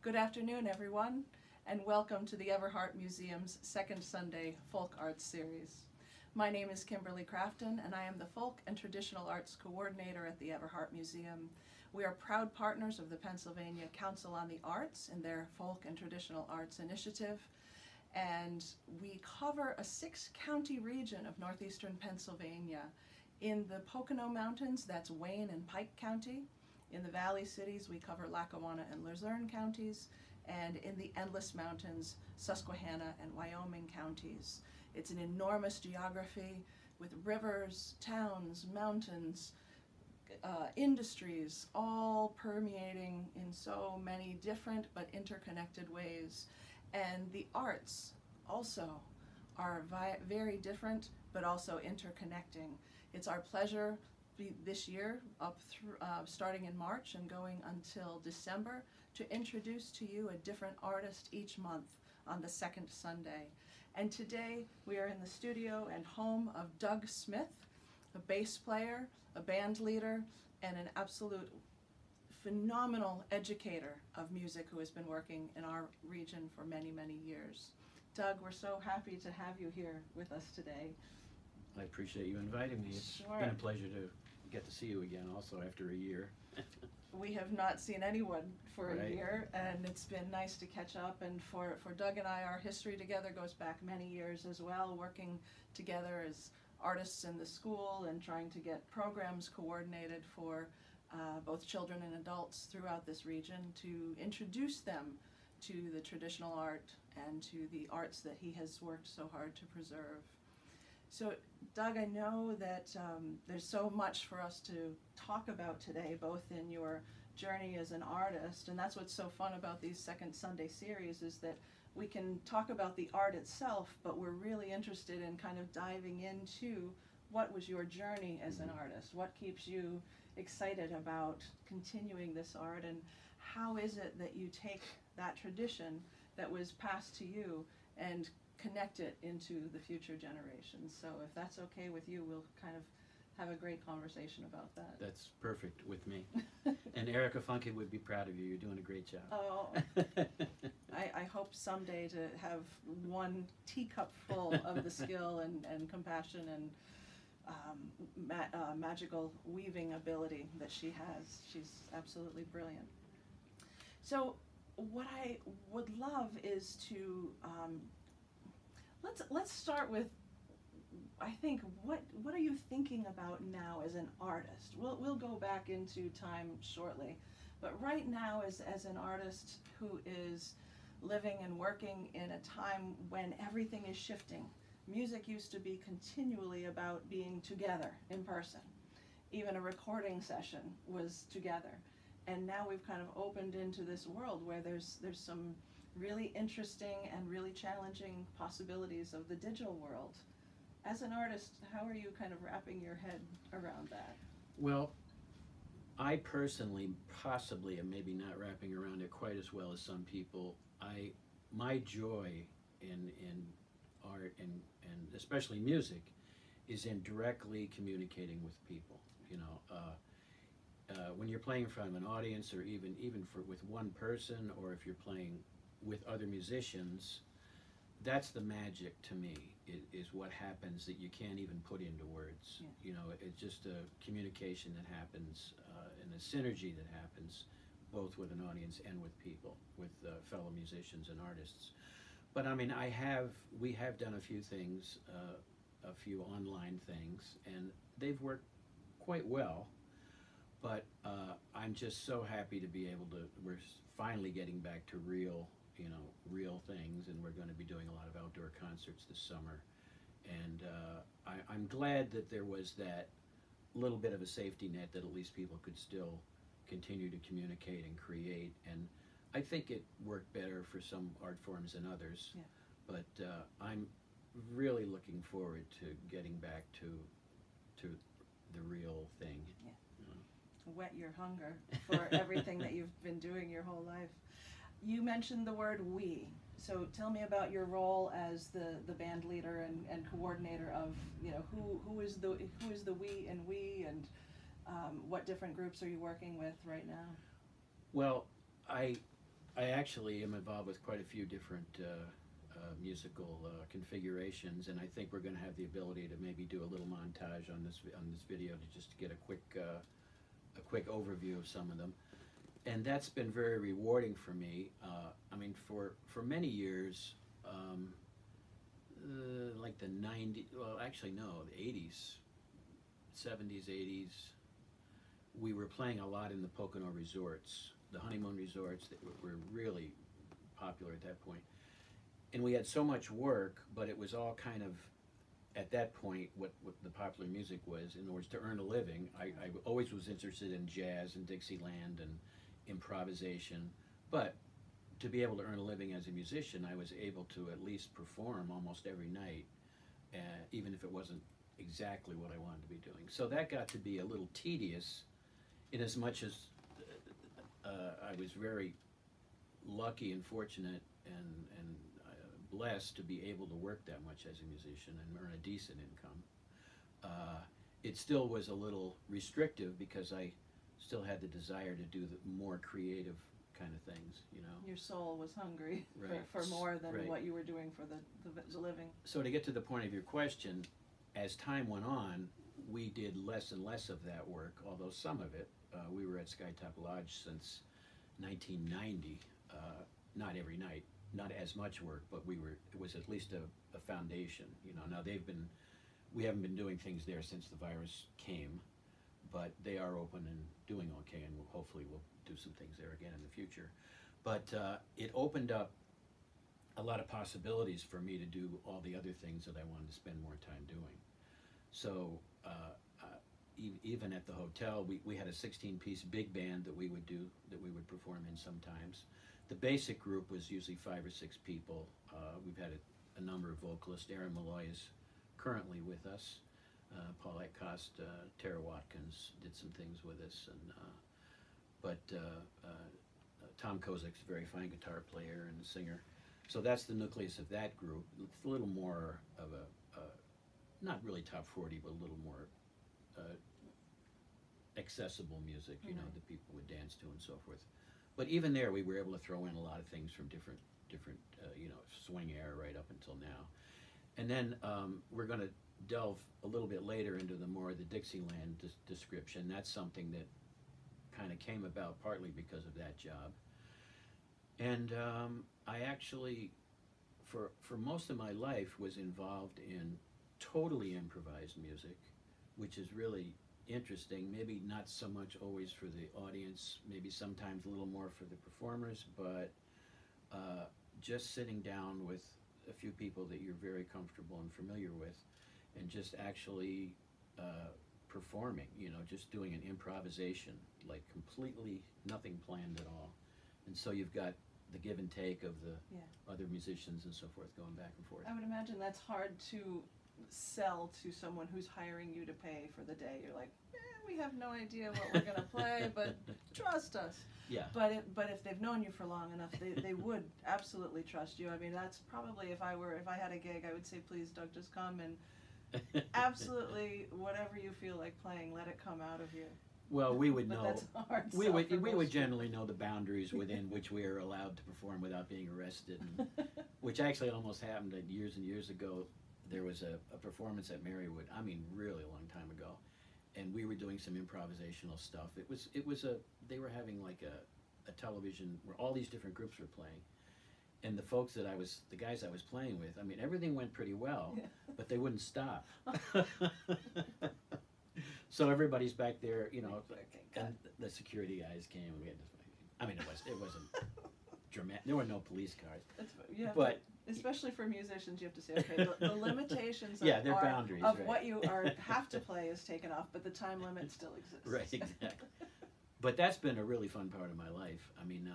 Good afternoon, everyone, and welcome to the Everhart Museum's second Sunday Folk Arts Series. My name is Kimberly Crafton, and I am the Folk and Traditional Arts Coordinator at the Everhart Museum. We are proud partners of the Pennsylvania Council on the Arts in their Folk and Traditional Arts Initiative, and we cover a 6-county region of northeastern Pennsylvania. In the Pocono Mountains, that's Wayne and Pike County. In the Valley Cities, we cover Lackawanna and Luzerne counties, and in the Endless Mountains, Susquehanna and Wyoming counties. It's an enormous geography with rivers, towns, mountains, industries, all permeating in so many different but interconnected ways. And the arts also are very different but also interconnecting. It's our pleasure this year, starting in March and going until December, to introduce to you a different artist each month on the second Sunday. And today we are in the studio and home of Doug Smith, a bass player, a band leader, and an absolute phenomenal educator of music who has been working in our region for many, many years. Doug, we're so happy to have you here with us today. I appreciate you inviting me. It's been a pleasure to get to see you again also after a year. We have not seen anyone for Right. a year, and it's been nice to catch up. And for Doug and I, our history together goes back many years as well, working together as artists in the school and trying to get programs coordinated for both children and adults throughout this region to introduce them to the traditional art and to the arts that he has worked so hard to preserve. So, Doug, I know that there's so much for us to talk about today, both in your journey as an artist, and that's what's so fun about these second Sunday series, is that we can talk about the art itself, but we're really interested in kind of diving into what was your journey as an artist, what keeps you excited about continuing this art, and how is it that you take that tradition that was passed to you and connect it into the future generations. So if that's okay with you, we'll kind of have a great conversation about that. That's perfect with me. And Erica Funke would be proud of you. You're doing a great job. Oh, I hope someday to have one teacup full of the skill and compassion and magical weaving ability that she has. She's absolutely brilliant. So what I would love is to let's start with, I think, what are you thinking about now as an artist? We'll go back into time shortly, but right now as an artist who is living and working in a time when everything is shifting. Music used to be continually about being together in person. Even a recording session was together. And now we've kind of opened into this world where there's some really interesting and really challenging possibilities of the digital world. As an artist, how are you kind of wrapping your head around that? Well, I personally possibly am maybe not wrapping around it quite as well as some people. My joy in art and especially music is in directly communicating with people. You know, when you're playing in front of an audience, or even with one person, or if you're playing with other musicians, that's the magic to me, is what happens that you can't even put into words. Yeah. You know, it's just a communication that happens and a synergy that happens both with an audience and with people, with fellow musicians and artists. But I mean, we have done a few things, a few online things, and they've worked quite well. But I'm just so happy to be able to, we're finally getting back to real things, and we're going to be doing a lot of outdoor concerts this summer. And I'm glad that there was that little bit of a safety net that at least people could still continue to communicate and create. And I think it worked better for some art forms than others. Yeah. But I'm really looking forward to getting back to the real thing. Yeah. Whet your hunger for everything that you've been doing your whole life. You mentioned the word we. So tell me about your role as the band leader and coordinator of, you know, who is the we and we, and what different groups are you working with right now? Well, I I actually am involved with quite a few different musical configurations, and I think we're going to have the ability to maybe do a little montage on this video to just get a quick overview of some of them. And that's been very rewarding for me. I mean, for many years, like the 90s, well, actually no, the 80s, 70s, 80s, we were playing a lot in the Pocono resorts, the honeymoon resorts that were really popular at that point. And we had so much work, but it was all kind of, at that point, what the popular music was. In other words, to earn a living, I always was interested in jazz and Dixieland and improvisation, but to be able to earn a living as a musician, I was able to at least perform almost every night, even if it wasn't exactly what I wanted to be doing. So that got to be a little tedious, in as much as I was very lucky and fortunate and blessed to be able to work that much as a musician and earn a decent income. It still was a little restrictive because I still had the desire to do the more creative kind of things, you know. Your soul was hungry Right. for more than Right. what you were doing for the living. So to get to the point of your question, as time went on, we did less and less of that work, although some of it. We were at Skytop Lodge since 1990, not every night, not as much work, but it was at least a foundation, you know. Now we haven't been doing things there since the virus came, but they are open and doing okay, and hopefully we'll do some things there again in the future. But it opened up a lot of possibilities for me to do all the other things that I wanted to spend more time doing. So even at the hotel, we had a 16-piece big band that we would perform in sometimes. The basic group was usually 5 or 6 people. We've had a number of vocalists. Aaron Malloy is currently with us. Paulette Cost, Tara Watkins did some things with us, but Tom Kozak's a very fine guitar player and singer. So that's the nucleus of that group. It's a little more of not really top 40, but a little more accessible music, you know, that people would dance to and so forth. But even there, we were able to throw in a lot of things from different you know, swing era right up until now. And then we're going to delve a little bit later into the Dixieland description. That's something that kind of came about partly because of that job. And I actually, for most of my life, was involved in totally improvised music, which is really interesting. Maybe not so much always for the audience, maybe sometimes a little more for the performers, but just sitting down with a few people that you're very comfortable and familiar with, and just actually performing, you know, just doing an improvisation, like completely nothing planned at all. And so you've got the give and take of the other musicians and so forth going back and forth. I would imagine that's hard to sell to someone who's hiring you to pay for the day. You're like, we have no idea what we're going to play, but trust us. Yeah. But if they've known you for long enough, they would absolutely trust you. I mean, that's probably, if I had a gig, I would say, please, Doug, just come and absolutely whatever you feel like playing, let it come out of you. Well, we would But know. that's a hard We sell would for most people. generally know the boundaries within which we are allowed to perform without being arrested, and, which actually almost happened years and years ago. There was a performance at Marywood. I mean, really a long time ago, and we were doing some improvisational stuff. They were having like a television where all these different groups were playing, and the guys I was playing with. I mean, everything went pretty well, but they wouldn't stop. So everybody's back there, you know, and the security guys came, and we had to. I mean, it wasn't dramatic. There were no police cars. But especially for musicians, you have to say, okay, the limitations of, their boundaries, of right. what you have to play is taken off, but the time limit still exists. Right, exactly. But that's been a really fun part of my life. I mean,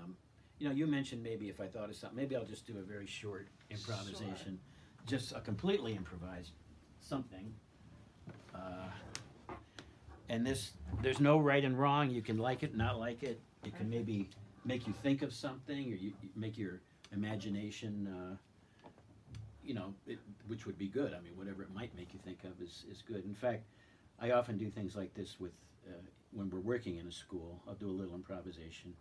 you know, you mentioned maybe if I thought of something, maybe I'll just do a very short improvisation, just a completely improvised something. And there's no right and wrong. You can like it, not like it. It can maybe make you think of something, or you make your imagination, you know, which would be good. I mean, whatever it might make you think of is good. In fact, I often do things like this with when we're working in a school. I'll do a little improvisation,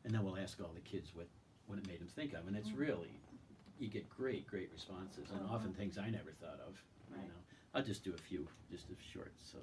and then we'll ask all the kids what what it made him think of, and it's really, you get great responses, and often things I never thought of. Right. You know, I'll just do a few, just a short. So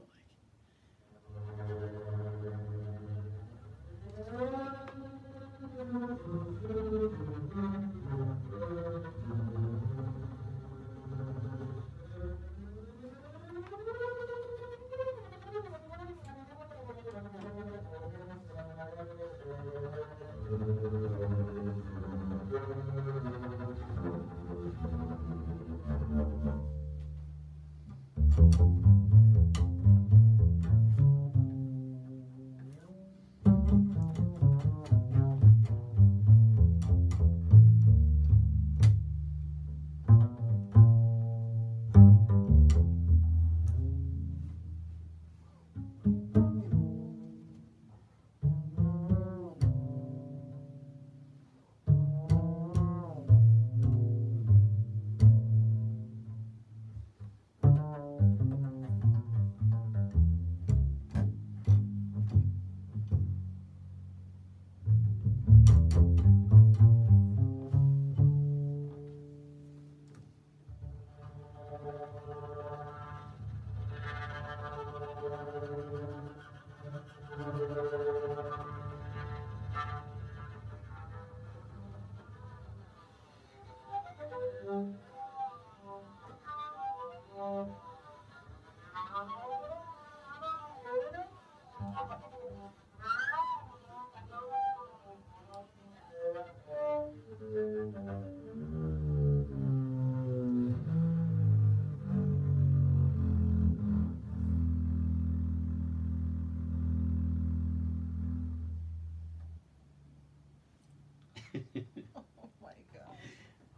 Oh my God.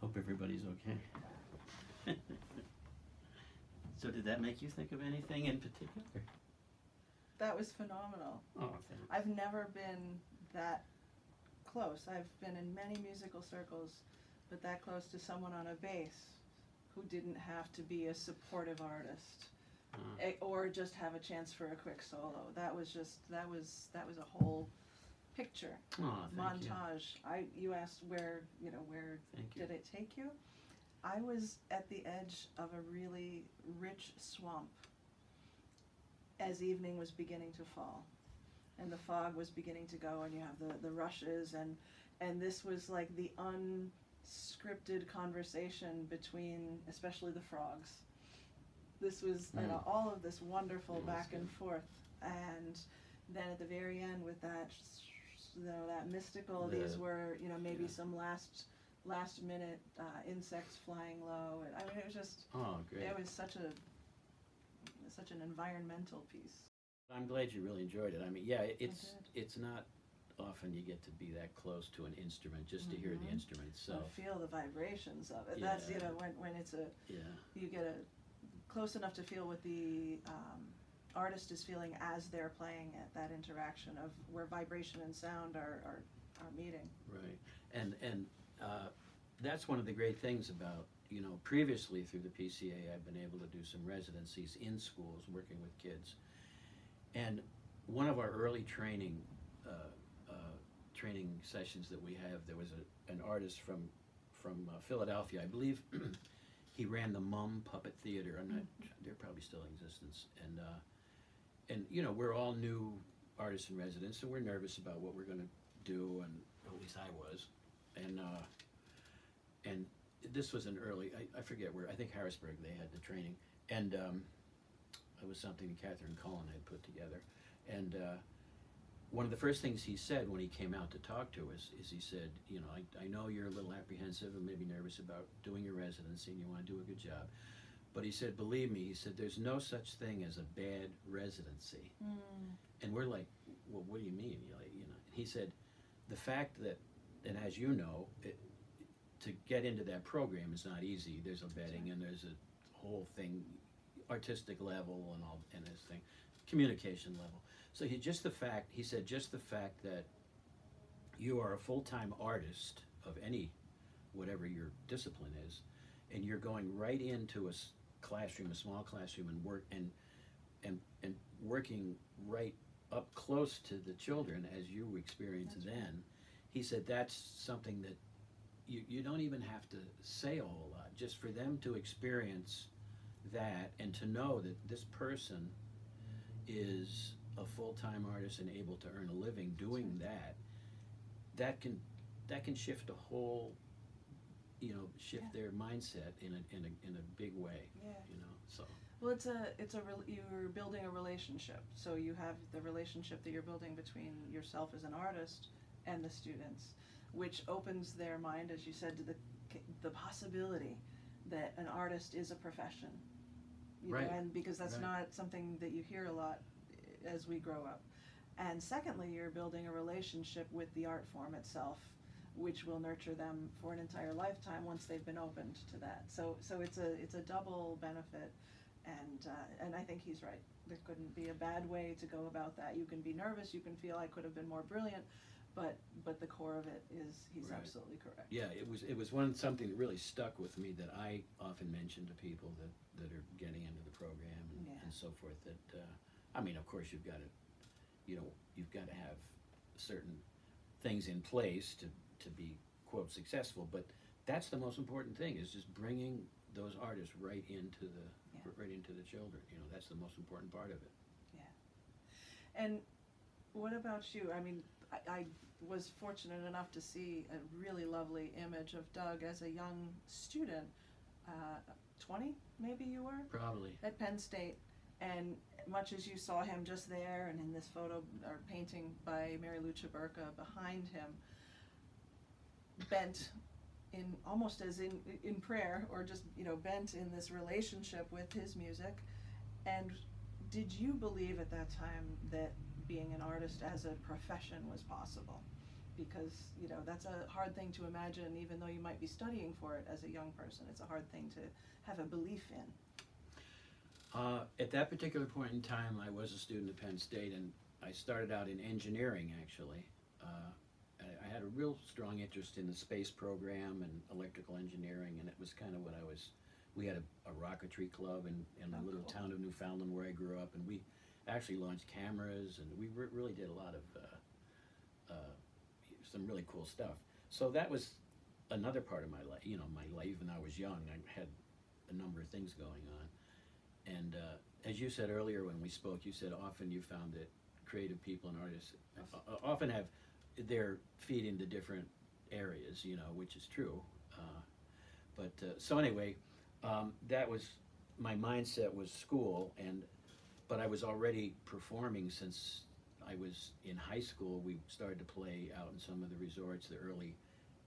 hope everybody's okay. So did that make you think of anything in particular? That was phenomenal. Oh, thanks. I've never been that close. I've been in many musical circles, but that close to someone on a bass who didn't have to be a supportive artist or just have a chance for a quick solo. That was a whole picture, Oh, thank you. montage. You asked where Thank you. did it take you? I was at the edge of a really rich swamp as evening was beginning to fall, and the fog was beginning to go, and you have the rushes, and this was like the unscripted conversation between especially the frogs. This was all of this wonderful back and forth, and then at the very end with that, that mystical. These were maybe some last minute insects flying low, and I mean it was just great. it was such an environmental piece. I'm glad you really enjoyed it. I mean, yeah, it's not often you get to be that close to an instrument just to hear the instrument itself. Feel the vibrations of it. Yeah. That's when it's you get close enough to feel what the artist is feeling as they're playing it. That interaction of where vibration and sound are meeting. Right, and that's one of the great things about previously through the PCA I've been able to do some residencies in schools working with kids, and one of our early training sessions that we have, there was an artist from Philadelphia, I believe. He ran the Mum Puppet Theater. I'm not. They're probably still in existence, and we're all new artists in residence, so we're nervous about what we're going to do, and at least I was, and this was an early, I forget where, I think Harrisburg they had the training, and it was something Catherine Cullen had put together, and one of the first things he said when he came out to talk to us is he said, I know you're a little apprehensive and maybe nervous about doing your residency and you want to do a good job, but he said, believe me, he said, there's no such thing as a bad residency. And we're like, well, what do you mean? He said, the fact that, and as you know, to get into that program is not easy. There's a vetting and there's a whole thing, artistic level and all, and this thing, communication level. So he said just the fact that you are a full-time artist of any, whatever your discipline is, and you're going right into a classroom, a small classroom, and working right up close to the children as you experienced then. He said that's something that you don't even have to say a whole lot. Just for them to experience that and to know that this person is a full-time artist and able to earn a living doing that, that can shift a whole, shift their mindset in a big way. Yeah. So. Well, you're building a relationship. So you have the relationship that you're building between yourself as an artist and the students, which opens their mind, as you said, to the possibility that an artist is a profession. Right. And because that's Right. not something that you hear a lot as we grow up. And secondly, you're building a relationship with the art form itself, which will nurture them for an entire lifetime once they've been opened to that. So it's a double benefit, and I think he's right. There couldn't be a bad way to go about that. You can be nervous, you can feel I could have been more brilliant, but the core of it is he's Right. absolutely correct. Yeah, it was something that really stuck with me that I often mention to people that are getting into the program and so forth. That of course you've got to have certain things in place to be quote successful, but that's the most important thing, is just bringing those artists right into the children. That's the most important part of it. Yeah. And what about you? I was fortunate enough to see a really lovely image of Doug as a young student, 20 maybe you were? Probably. At Penn State. And much as you saw him just there, and in this photo or painting by Mary Lou Chaburka behind him, bent in almost as in prayer, or just bent in this relationship with his music. And did you believe at that time that being an artist as a profession was possible? Because that's a hard thing to imagine, even though you might be studying for it as a young person. It's a hard thing to have a belief in. At that particular point in time, I was a student at Penn State, and I started out in engineering, actually. I had a real strong interest in the space program and electrical engineering, and it was kind of what we had a rocketry club in the little town of Newfoundland where I grew up, and we actually launched cameras, and we really did a lot of some really cool stuff. So that was another part of my life. My life when I was young, I had a number of things going on. And as you said earlier when we spoke, you said often you found that creative people and artists often have their feet into different areas, which is true. So anyway, that was, my mindset was school, but I was already performing since I was in high school. We started to play out in some of the resorts,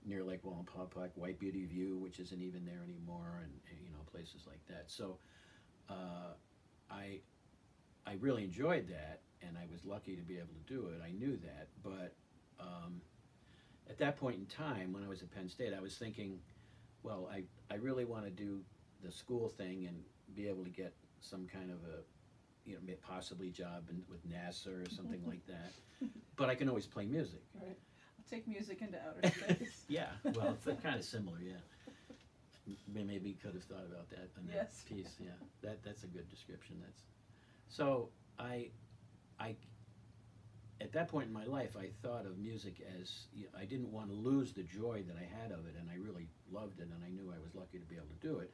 near Lake Wallenpaupack, White Beauty View, which isn't even there anymore, and places like that. So I really enjoyed that, and I was lucky to be able to do it. I knew that, but at that point in time, when I was at Penn State, I was thinking, well, I really want to do the school thing and be able to get some kind of a, possibly job with NASA or something like that. But I can always play music. Right. I'll take music into outer space. Yeah, well, it's kind of similar, yeah. Maybe could have thought about that in that piece. Yeah, that's a good description. So I at that point in my life, I thought of music as, I didn't want to lose the joy that I had of it, and I really loved it, and I knew I was lucky to be able to do it.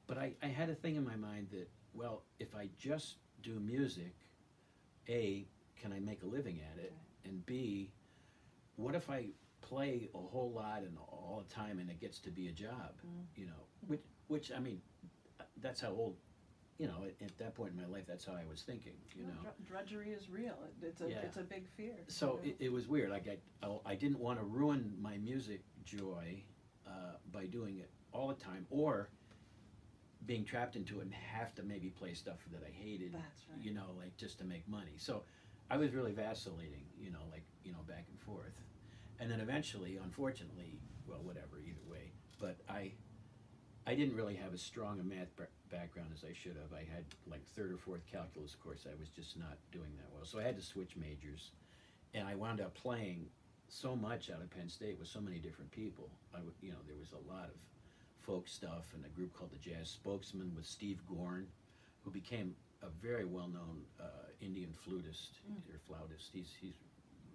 But I had a thing in my mind that, well, if I just do music, A, can I make a living at it, and B, what if I play a whole lot and all the time and it gets to be a job, which that's how old, at that point in my life, that's how I was thinking, Drudgery is real. It's a big fear. So it was weird. I didn't want to ruin my music joy by doing it all the time, or being trapped into it and have to maybe play stuff that I hated, that's right. just to make money. So I was really vacillating, back and forth. And then eventually, unfortunately, well, whatever, either way, but I didn't really have as strong a math background as I should have. I had like third or fourth calculus course. I was just not doing that well. So I had to switch majors. And I wound up playing so much out of Penn State with so many different people. There was a lot of folk stuff and a group called the Jazz Spokesmen with Steve Gorn, who became a very well-known Indian flutist or flautist. He's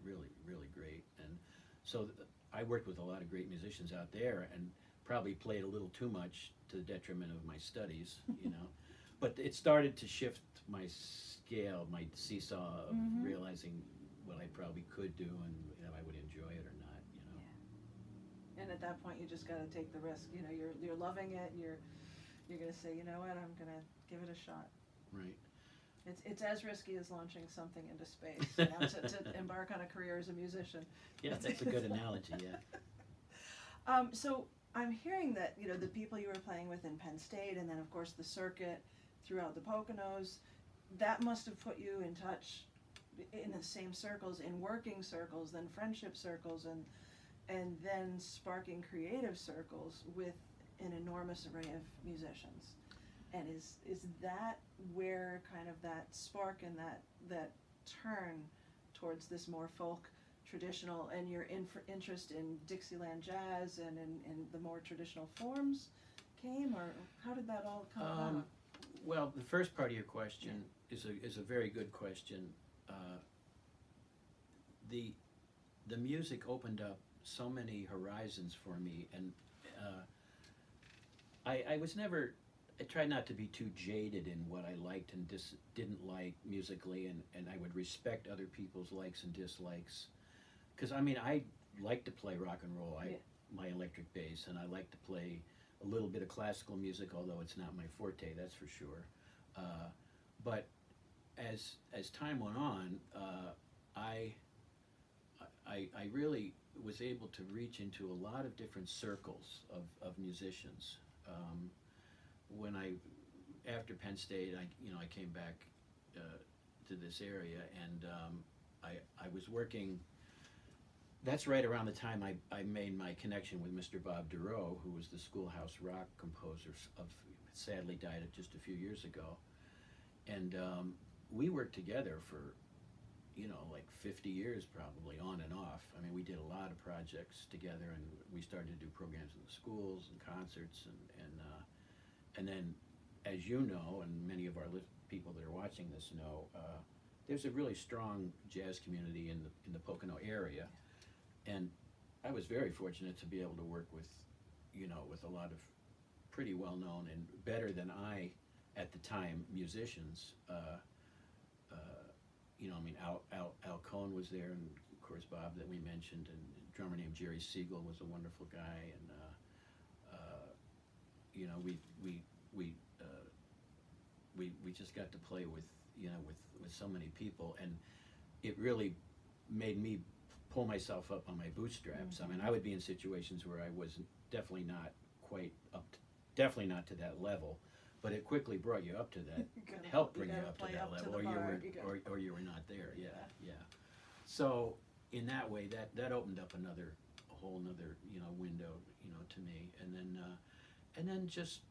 really, really great. And so I worked with a lot of great musicians out there, and probably played a little too much to the detriment of my studies, you know. But it started to shift my scale, my seesaw of realizing what I probably could do and if I would enjoy it or not, you know. Yeah. And at that point, you just got to take the risk. You know, you're loving it. And you're going to say, you know what, I'm going to give it a shot. Right. It's as risky as launching something into space, you know, to embark on a career as a musician. Yeah, that's a good analogy. Yeah. So I'm hearing that, you know, the people you were playing with in Penn State, and then of course the circuit throughout the Poconos, that must have put you in touch in the same circles, in working circles, then friendship circles, and then sparking creative circles with an enormous array of musicians. And is that where kind of that spark and that turn towards this more folk traditional, and your interest in Dixieland jazz and in the more traditional forms came, or how did that all come about? Well, the first part of your question is a very good question. The music opened up so many horizons for me, and I was never. I tried not to be too jaded in what I liked and didn't like musically, and I would respect other people's likes and dislikes. Because I mean, I like to play rock and roll, my electric bass, and I like to play a little bit of classical music, although it's not my forte, that's for sure. But as time went on, I really was able to reach into a lot of different circles of musicians. When after Penn State, I came back to this area, and I was working. That's right around the time I made my connection with Mr. Bob Duro, who was the Schoolhouse Rock composer sadly died just a few years ago, and we worked together for like 50 years probably, on and off. I mean, we did a lot of projects together, and we started to do programs in the schools and concerts, and then, as you know, and many of our people that are watching this know, there's a really strong jazz community in the Pocono area, and I was very fortunate to be able to work with a lot of pretty well-known and better than I at the time musicians. I mean, Al Cohn was there, and of course Bob that we mentioned, and a drummer named Jerry Siegel was a wonderful guy, and we just got to play with so many people, and it really made me pull myself up on my bootstraps. I mean, I would be in situations where I was definitely not quite definitely not to that level, but it quickly brought you up to that, helped bring you up to that level, or you were not there. Yeah. So in that way, that opened up a whole another window to me, and then just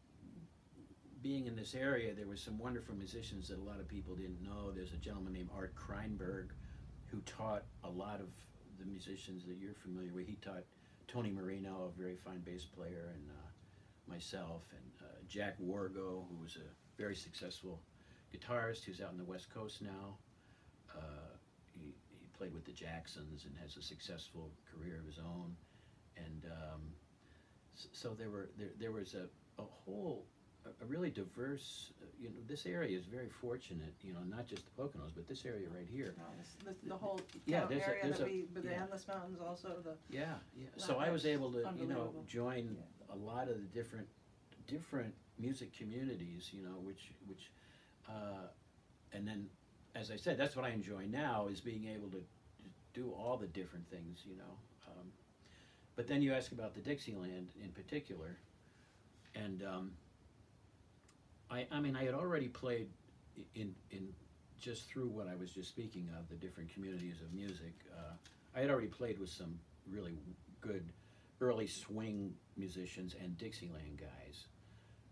being in this area, there were some wonderful musicians that a lot of people didn't know. There's a gentleman named Art Kreinberg who taught a lot of the musicians that you're familiar with. He taught Tony Marino, a very fine bass player, and myself, and Jack Wargo, who was a very successful guitarist who's out on the West Coast now. He played with the Jacksons and has a successful career of his own. And so there was a really diverse, this area is very fortunate, not just the Poconos, but this area right here. The whole area the Endless Mountains also. So I was able to, join a lot of the different music communities, which and then, as I said, that's what I enjoy now, is being able to do all the different things, But then you ask about the Dixieland in particular, and I mean, I had already played in just through what I was just speaking of, the different communities of music. I had already played with some really good early swing musicians and Dixieland guys,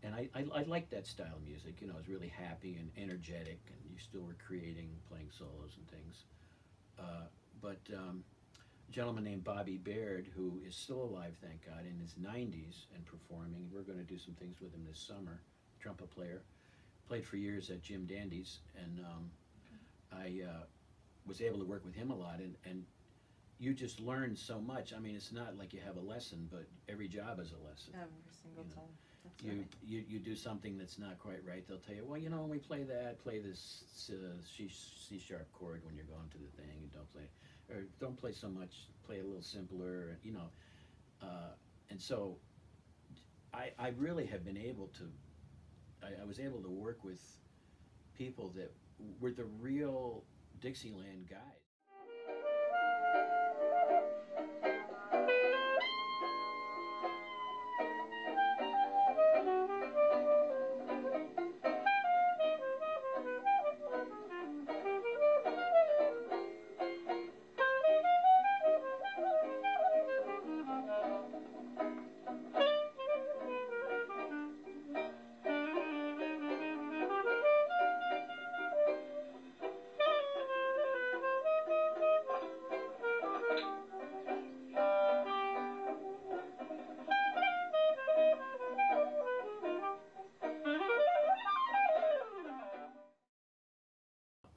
and I liked that style of music. It was really happy and energetic, and you still were creating, playing solos and things. But a gentleman named Bobby Baird, who is still alive, thank God, in his 90s and performing. We're going to do some things with him this summer. Trumpet player, played for years at Jim Dandy's, and I was able to work with him a lot, and you just learn so much. I mean, it's not like you have a lesson, but every job is a lesson. Every single You know, time. That's right. you do something that's not quite right, they'll tell you, well, you know, when we play that, play this C sharp chord when you're going to the thing, and don't play, or don't play so much, play a little simpler, you know. And so I really have been able to, I was able to work with people that were the real Dixieland guys.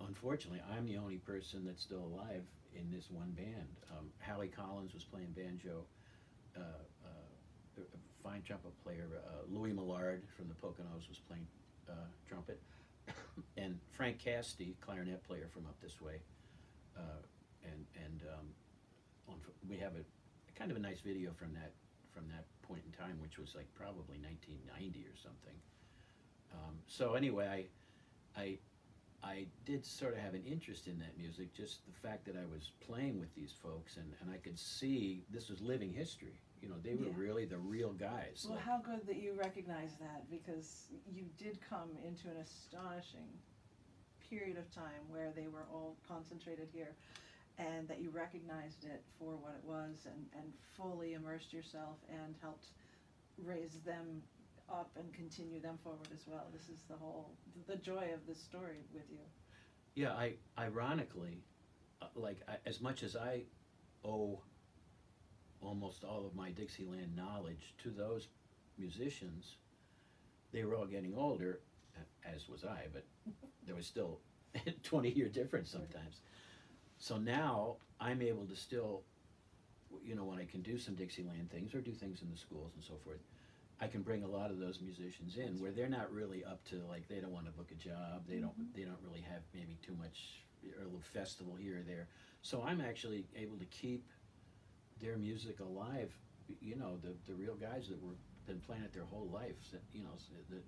Unfortunately, I'm the only person that's still alive in this one band. Hallie Collins was playing banjo, uh, a fine trumpet player. Louis Millard from the Poconos was playing trumpet, and Frank Casti, clarinet player from up this way. And we have a kind of a nice video from that point in time, which was like probably 1990 or something. So anyway, I did sort of have an interest in that music, just the fact that I was playing with these folks, and I could see this was living history. You know, they were really the real guys. Well, like, how good that you recognize that, because you did come into an astonishing period of time where they were all concentrated here, and that you recognized it for what it was, and fully immersed yourself and helped raise them up and continue them forward as well. This is the joy of this story with you. Yeah, ironically, as much as I owe almost all of my Dixieland knowledge to those musicians, they were all getting older, as was I, but there was still a 20-year difference sometimes. So now I'm able to still, you know, when I can do some Dixieland things or do things in the schools and so forth, I can bring a lot of those musicians in where they're not really up to, like, they don't want to book a job, they don't really have maybe too much, or a little festival here or there. So I'm actually able to keep their music alive, you know, the real guys that were been playing it their whole life, you know,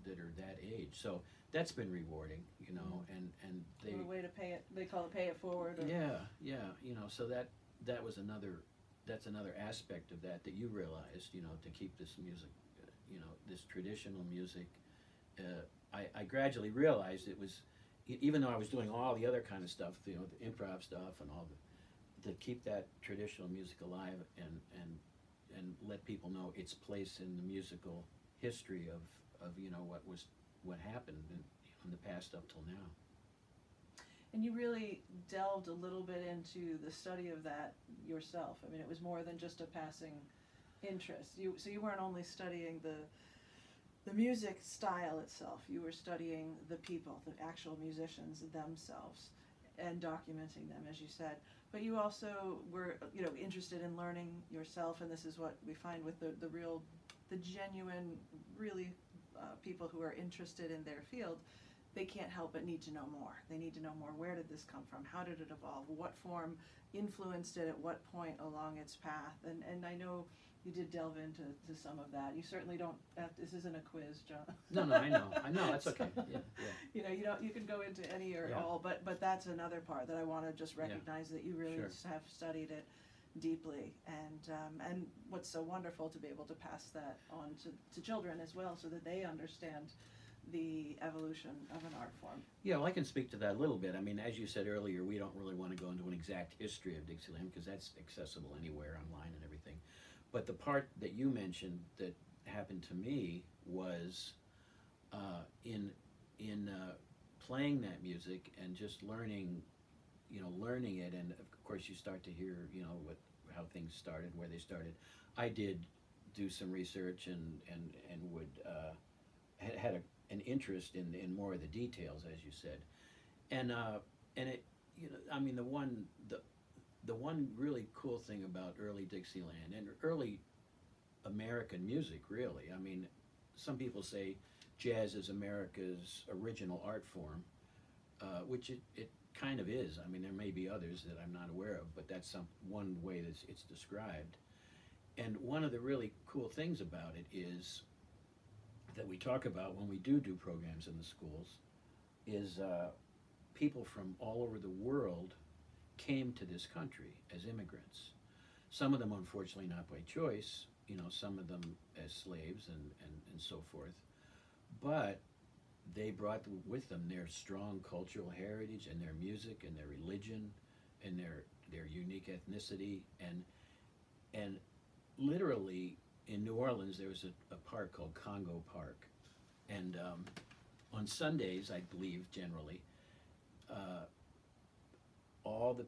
that are that age. So that's been rewarding, you know, and they, What a way to pay it, they call it pay it forward. Or, yeah, you know, so that was that's another aspect of that you realized, you know, to keep this music, you know, this traditional music. I gradually realized it was, even though I was doing all the other kind of stuff, you know, the improv stuff and all to keep that traditional music alive and let people know its place in the musical history of you know, what happened in the past up till now. And you really delved a little bit into the study of that yourself. I mean, it was more than just a passing interest. So you weren't only studying the music style itself, you were studying the people, the actual musicians themselves, and documenting them, as you said. But you also were, you know, interested in learning yourself, and this is what we find with the genuine, really people who are interested in their field. They can't help but need to know more. They need to know more. Where did this come from? How did it evolve? What form influenced it at what point along its path? And I know you did delve into some of that. You certainly don't have, this isn't a quiz, John. No, I know, that's okay. Yeah. You know, you can go into any or all, but that's another part that I want to just recognize, that you really have studied it deeply, and what's so wonderful to be able to pass that on to children as well, so that they understand the evolution of an art form. Yeah, well, I can speak to that a little bit. I mean, as you said earlier, we don't really want to go into an exact history of Dixieland because that's accessible anywhere online and everything. But the part that you mentioned that happened to me was in playing that music and just learning it, and of course you start to hear, you know, how things started, where they started. I did do some research and would had an interest in more of the details, as you said, and it, you know, I mean, the one really cool thing about early Dixieland and early American music, really, I mean, some people say jazz is America's original art form, which it kind of is. I mean, there may be others that I'm not aware of, but that's one way that it's described. And one of the really cool things about it is that we talk about when we do programs in the schools is people from all over the world came to this country as immigrants. Some of them, unfortunately, not by choice, some of them as slaves and so forth. But they brought with them their strong cultural heritage and their music and their religion and their unique ethnicity. And literally in New Orleans, there was a park called Congo Park. And on Sundays, I believe, generally, all the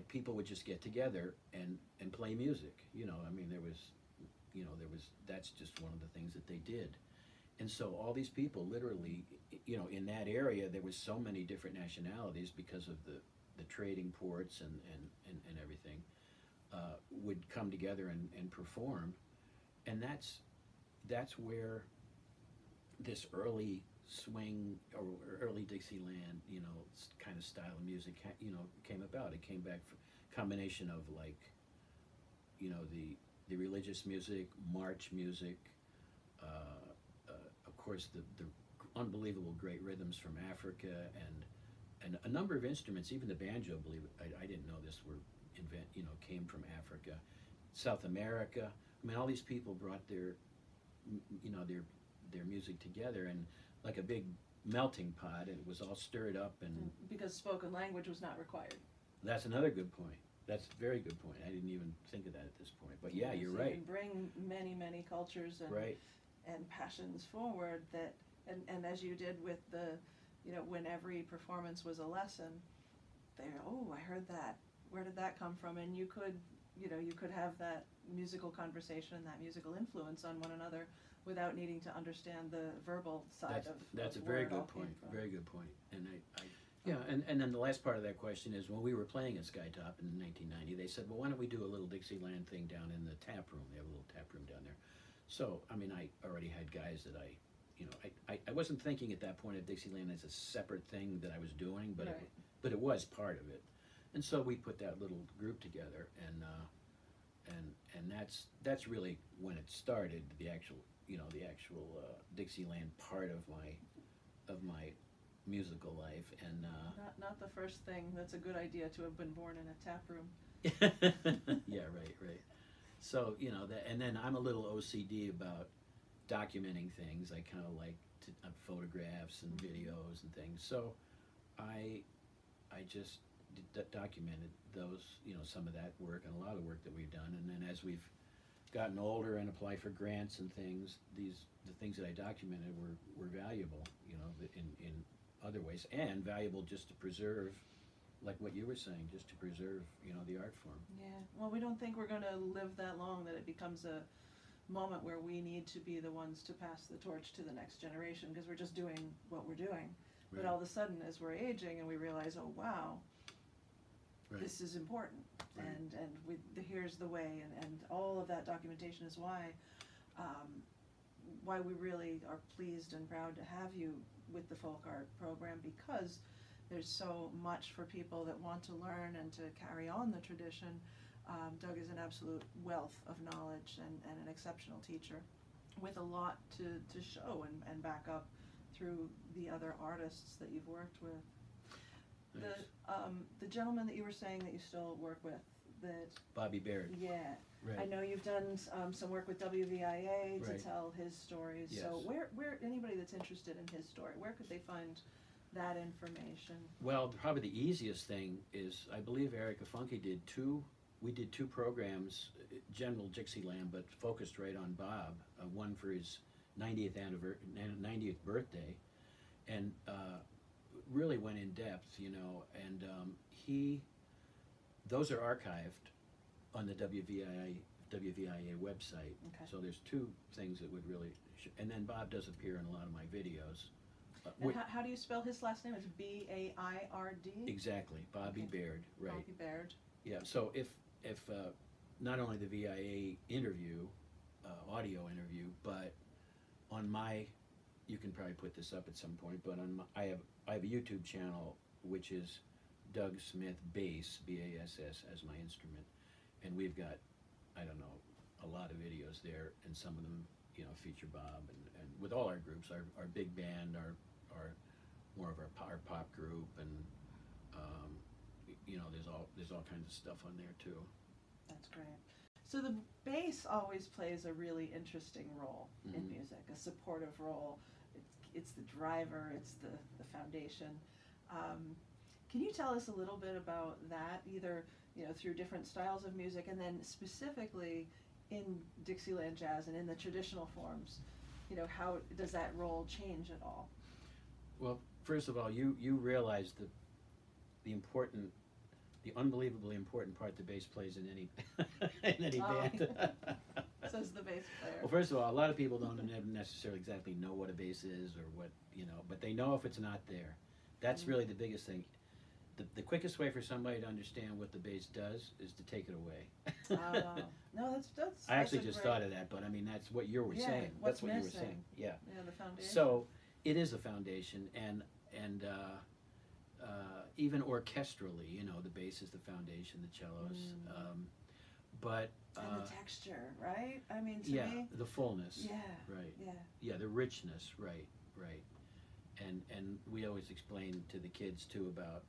people would just get together and play music. I mean, there was that's just one of the things that they did. And so all these people literally, in that area, there was so many different nationalities because of the trading ports and everything, would come together and perform. And that's where this early swing or early Dixieland, kind of style of music, came about. It came back from a combination of the religious music, march music, of course the unbelievable great rhythms from Africa and a number of instruments, even the banjo, believe it, I didn't know this, came from Africa, South America. I mean, all these people brought their music together and like a big melting pot, and it was all stirred up. And because spoken language was not required. That's another good point. That's a very good point. I didn't even think of that at this point. But yeah, you're right. You can bring many cultures and passions forward and as you did with when every performance was a lesson, I heard that. Where did that come from? And you could have that musical conversation, that musical influence on one another without needing to understand the verbal side that's a very good point. Very good point. And and then the last part of that question is when we were playing at Skytop in 1990, they said, well, why don't we do a little Dixieland thing down in the tap room? They have a little tap room down there. So, I mean, I already had guys that I wasn't thinking at that point of Dixieland as a separate thing that I was doing, but right. it was part of it. And so we put that little group together, and that's really when it started, the actual Dixieland part of my musical life. And not the first thing. That's a good idea to have been born in a tap room. Yeah, right. So and then I'm a little OCD about documenting things. I kind of like photographs and videos and things. So I just documented those, some of that work and a lot of work that we've done. And then as we've gotten older and applied for grants and things, the things that I documented were valuable, in other ways, and valuable just to preserve, like what you were saying, just to preserve, the art form. Yeah. Well, we don't think we're going to live that long that it becomes a moment where we need to be the ones to pass the torch to the next generation because we're just doing what we're doing. Right. But all of a sudden, as we're aging and we realize, oh wow, right. This is important, right. and here's the way, and all of that documentation is why we really are pleased and proud to have you with the folk art program, because there's so much for people that want to learn and to carry on the tradition. Doug is an absolute wealth of knowledge and an exceptional teacher with a lot to show and back up through the other artists that you've worked with. The gentleman that you were saying that you still work with, Bobby Baird. Yeah. Right. I know you've done some work with WVIA to right. tell his stories. Yes. So where anybody that's interested in his story, where could they find that information? Well, probably the easiest thing is, I believe Erica Funke did two programs, general Dixieland, but focused right on Bob. One for his 90th birthday, and really went in depth, and those are archived on the WVIA website. Okay. So there's two things that would really, and then Bob does appear in a lot of my videos. And how do you spell his last name? It's B-A-I-R-D? Exactly, Bobby Okay. Baird, right. Bobby Baird. Yeah, so if not only the VIA interview, audio interview, but on my, you can probably put this up at some point, but on my, I have a YouTube channel which is Doug Smith Bass, BASS, as my instrument, and we've got, I don't know, a lot of videos there, and some of them, you know, feature Bob, and with all our groups, our big band, our more of our pop group, and you know, there's all kinds of stuff on there too. That's great. So the bass always plays a really interesting role in music, a supportive role. It's the driver, it's the foundation. Can you tell us a little bit about that, either, you know, through different styles of music, and then specifically in Dixieland jazz and in the traditional forms, you know, how does that role change at all? Well, first of all, you realize the unbelievably important part the bass plays in any in any band. Says the bass player. Well, first of all, a lot of people don't necessarily exactly know what a bass is or what, you know, but they know if it's not there. That's really the biggest thing. The quickest way for somebody to understand what the bass does is to take it away. No, that's I actually just thought of that, but I mean, that's what you were saying. That's what you were saying. Yeah. Yeah, the foundation. So it is a foundation, and even orchestrally, you know, the bass is the foundation, the cellos, but and the texture, right? I mean, to yeah, me, the fullness. yeah, Right. yeah, Yeah, the richness. Right. And we always explain to the kids too about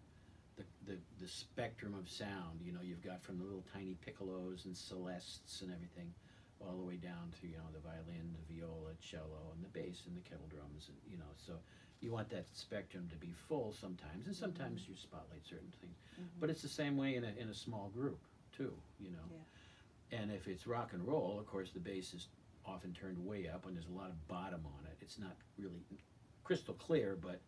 the spectrum of sound. You know, you've got from the little tiny piccolos and celestes and everything, all the way down to, you know, the violin, the viola, cello, and the bass and the kettle drums, and, you know, so you want that spectrum to be full sometimes, and sometimes you spotlight certain things. But it's the same way in a small group too, you know. Yeah. And if it's rock and roll, of course, the bass is often turned way up, and there's a lot of bottom on it. It's not really crystal clear, but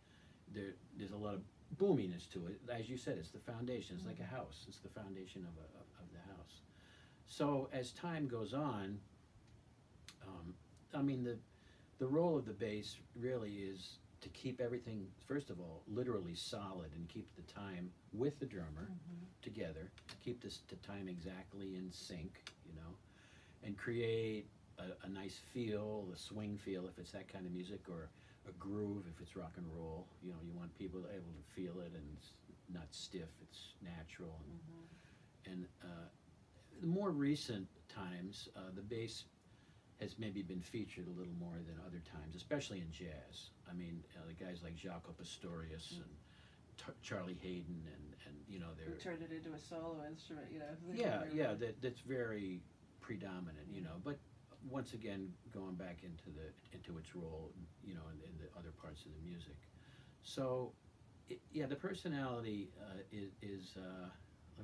there's a lot of boominess to it. As you said, it's the foundation. It's like a house. It's the foundation of the house. So as time goes on, I mean, the role of the bass really is to keep everything, first of all, literally solid, and keep the time with the drummer together, keep the time exactly in sync, you know, and create a nice feel, a swing feel if it's that kind of music, or a groove if it's rock and roll. You know, you want people able to feel it, and it's not stiff, it's natural. And the more recent times, the bass has maybe been featured a little more than other times, especially in jazz. I mean, the guys like Jaco Pastorius and Charlie Hayden, and you know, they're turned it into a solo instrument, you know. Yeah, that's very predominant, you know. But once again, going back into its role, you know, in the other parts of the music. So, yeah, the personality is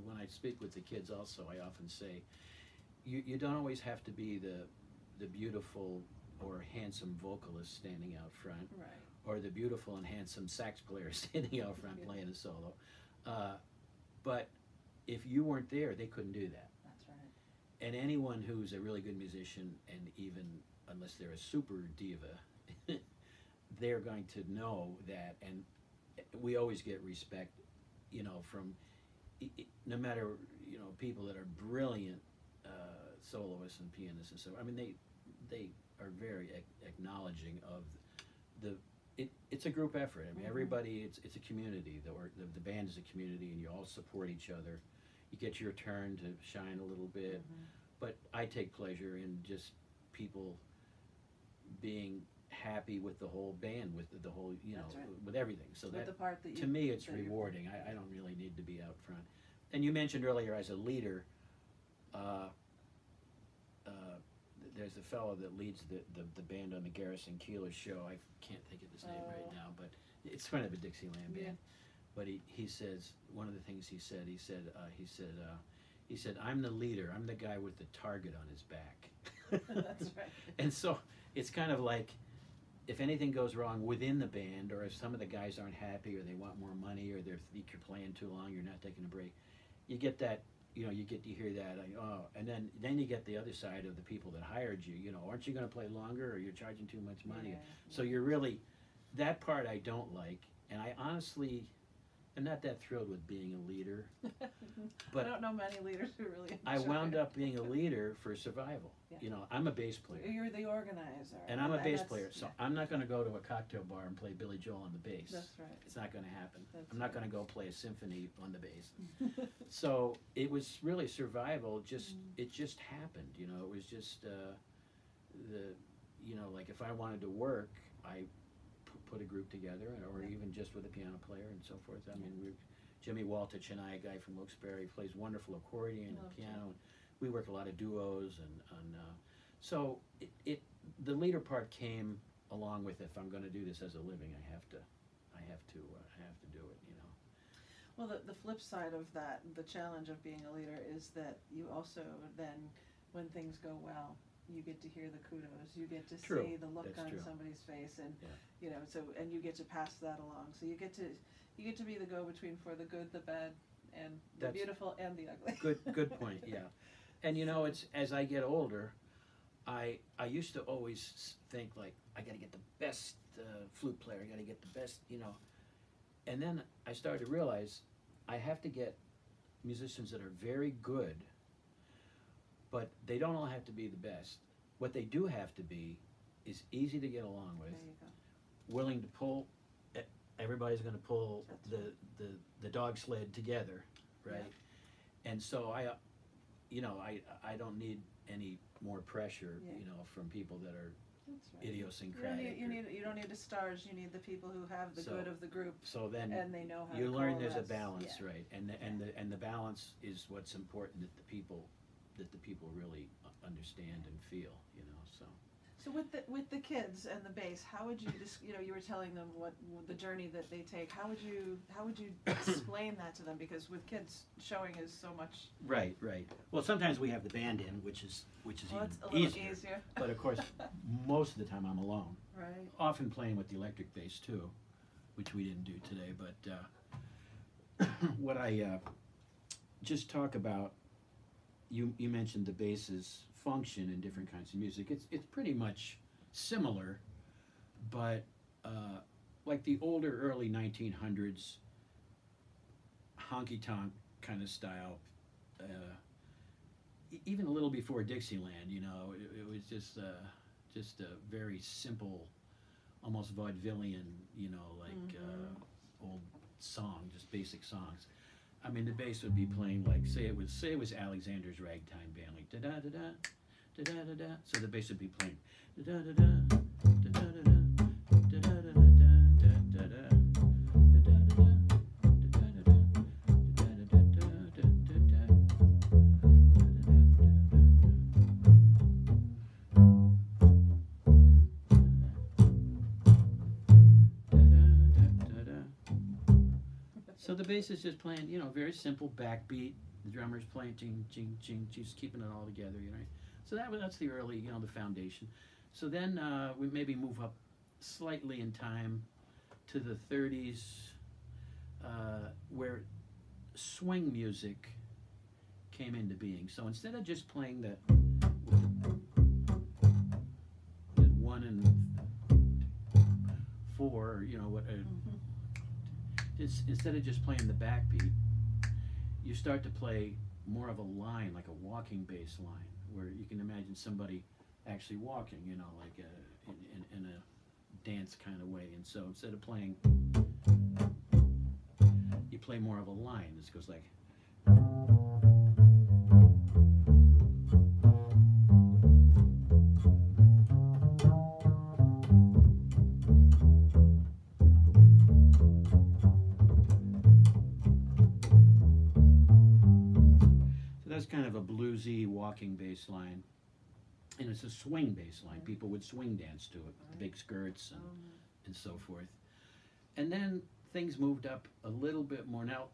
when I speak with the kids also, I often say, you don't always have to be the beautiful or handsome vocalist standing out front, right, or the beautiful and handsome sax player standing out front playing a solo. But if you weren't there, they couldn't do that. That's right. And anyone who's a really good musician, and even unless they're a super diva, they're going to know that. And we always get respect, you know, from no matter, you know, people that are brilliant soloists and pianists and so. I mean, they are very acknowledging of it's a group effort. I mean, everybody, it's a community. The band is a community, and you all support each other. You get your turn to shine a little bit, but I take pleasure in just people being happy with the whole band, with the whole, you know, with everything. So with the part that to me, it's rewarding. I don't really need to be out front. And you mentioned earlier, as a leader, there's a fellow that leads the band on the Garrison Keillor show. I can't think of his name right now, but it's kind of a Dixieland band. But he says, one of the things he said, I'm the leader. I'm the guy with the target on his back. That's right. And so it's kind of like, if anything goes wrong within the band, or if some of the guys aren't happy, or they want more money, or they think you're playing too long, you're not taking a break, you get that, you know, you get to hear that, like, oh, and then you get the other side of the people that hired you, you know, aren't you going to play longer, or you're charging too much money? So you're really, that part I don't like, and I honestly and not that thrilled with being a leader. I But don't know many leaders who really enjoy I wound it. up being a leader for survival. Yeah. You know, I'm a bass player. You're the organizer. And I'm a bass that's- player, so yeah, I'm not gonna go to a cocktail bar and play Billy Joel on the bass. that's right. It's not gonna happen. That's I'm not right. gonna go play a symphony on the bass. So it was really survival, it just happened, you know, it was just, you know, like if I wanted to work, I put a group together, or Yeah. even just with a piano player and so forth. I mean, Jimmy Waltich and I, a guy from Wilkes-Barre, plays wonderful accordion and Love piano. We work a lot of duos, and so the leader part came along with, if I'm going to do this as a living, I have to do it. You know. Well, the flip side of that, the challenge of being a leader, is that you also then, when things go well, you get to hear the kudos, you get to True. see the look That's on true. somebody's face, and Yeah. you know, and you get to pass that along. So you get to be the go-between for the good, the bad, and the That's- beautiful and the ugly. Good point. Yeah, and you know, it's as I get older, I used to always think like I got to get the best flute player, I got to get the best, you know, and then I started to realize I have to get musicians that are very good, but they don't all have to be the best. What they do have to be is easy to get along with, There you go. willing to pull. Everybody's going to pull That's the dog sled together, right? And so I don't need any more pressure, Yeah. you know, from people that are That's right. idiosyncratic. You don't need the stars. You need the people who have the So- good of the group, So then and they know how you to learn there's a coalesce. balance, Yeah. right? And the balance is what's important, that the people really understand and feel, you know. So with the kids and the bass, how would you just, you know, you were telling them what the journey that they take. How would you explain that to them? Because with kids, showing is so much. Right. Well, sometimes we have the band in, which is Well, even it's a little easier. easier. But of course, most of the time I'm alone. Right. Often playing with the electric bass too, which we didn't do today. But what I just talk about, you mentioned the bass's function in different kinds of music. It's pretty much similar, but like the older early 1900s honky tonk kind of style, even a little before Dixieland, you know, it was just a very simple, almost vaudevillian, you know, like old song, just basic songs. I mean, the bass would be playing like, say it was Alexander's Ragtime Band, like da da da da da da da da. So the bass would be playing da da da da da da da da da da da da da da. So the bass is just playing, you know, very simple backbeat. The drummer's playing ching, ching, ching, just keeping it all together, you know. So that's the early, you know, the foundation. So then we maybe move up slightly in time to the 30s, where swing music came into being. So instead of just playing the 1 and 4, you know, what. Instead of just playing the backbeat, you start to play more of a line, like a walking bass line, where you can imagine somebody actually walking, you know, like in a dance kind of way. And so instead of playing, you play more of a line. This goes like. Kind of a bluesy walking bass line, and it's a swing bass line. People would swing dance to it with the big skirts and so forth. And then things moved up a little bit more. Now,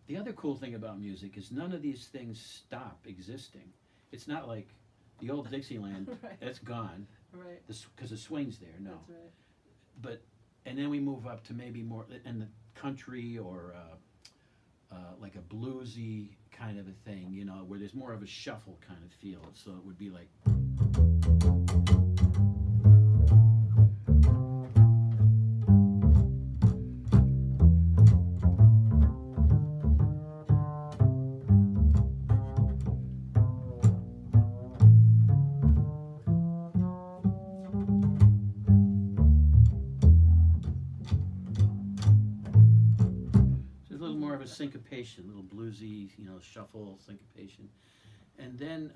the other cool thing about music is none of these things stop existing. It's not like the old Dixieland, Right. that's gone, Right. because the swing's there, no. That's right. But, and then we move up to maybe more, in the country or like a bluesy kind of a thing, you know, where there's more of a shuffle kind of feel. So it would be like. syncopation, a little bluesy, you know, shuffle syncopation, and then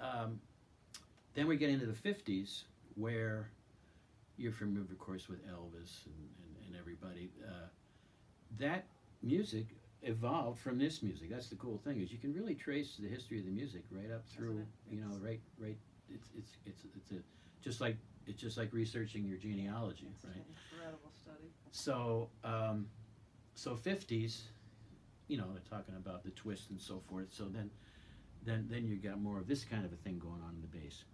we get into the 50s where you're familiar, of course, with Elvis and everybody. That music evolved from this music. That's the cool thing, is you can really trace the history of the music right up through, you know, right. It's just like researching your genealogy, It's right? an incredible study. So, so 50s, you know, they're talking about the twist and so forth. So then you got more of this kind of a thing going on in the bass.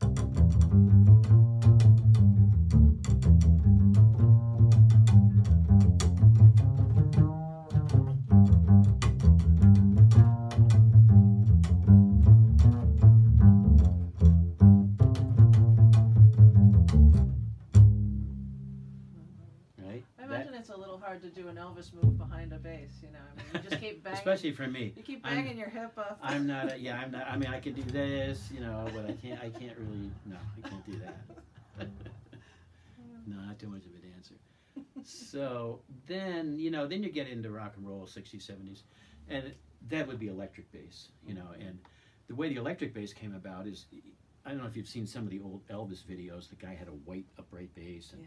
Right? I imagine it's a little hard to do an Elvis move behind a bass, you know. I mean, you just keep banging. Especially for me. You keep banging your hip up. I'm not. I'm not. I mean, I can do this, you know, but I can't really. No, I can't do that. No, not too much of a dancer. So then, you know, then you get into rock and roll, 60s, 70s, and that would be electric bass, you know. And the way the electric bass came about is, I don't know if you've seen some of the old Elvis videos. The guy had a white upright bass, and